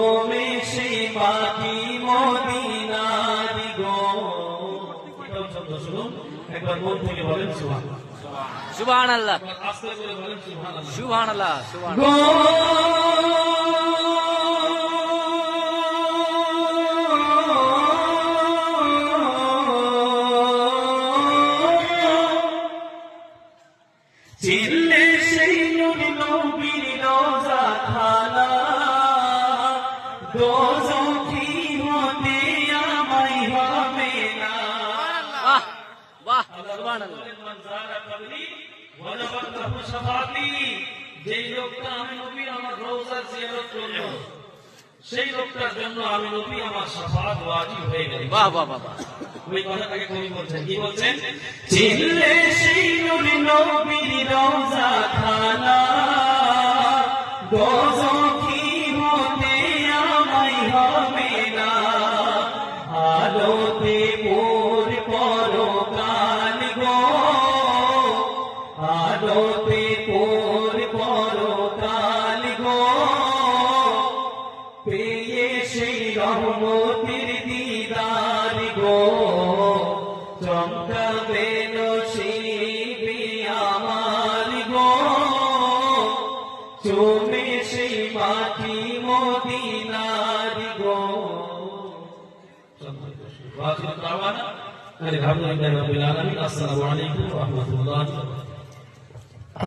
চোমে সেই পাখি মদিনার গো। শুনুন একবার মন থেকে বলেন সুবহানাল্লাহ। সুবহানাল্লাহ, আস্তে করে বলেন সুবহানাল্লাহ। সুবহানাল্লাহ, গো চিল্লে সেই নবীর রোজা খানা দোজখী হতে আমায় হবে না। বাহ বাহ, সুবহানাল্লাহ। যেই লোকটা আমি নবী আমার রোজা জিয়ারত করলো সেই লোকটার জন্য আমি নবী আমার শাফাআত ওয়াজিব হয়ে গেল। বাহ বাহ বাহ বাহ। ওই কথাটাকে কবি বলছেন, কি বলছেন? চিল্লে সেই নবীর রোজা খানা দোজখী হতে আমায় হবে না। আলোতে মোর পরকাল গো, আলোতে মোর পরকাল গো, পেয়ে সেই রহমতের দিদার গো, চমকাবে নসিবে আমার গো, চোমে সেই মাটি মদিনার গো। আলহামদুলিল্লাহি রাব্বিল আলামিন। আসসালামু আলাইকুম ওয়া রাহমাতুল্লাহি ওয়া বারাকাতুহু।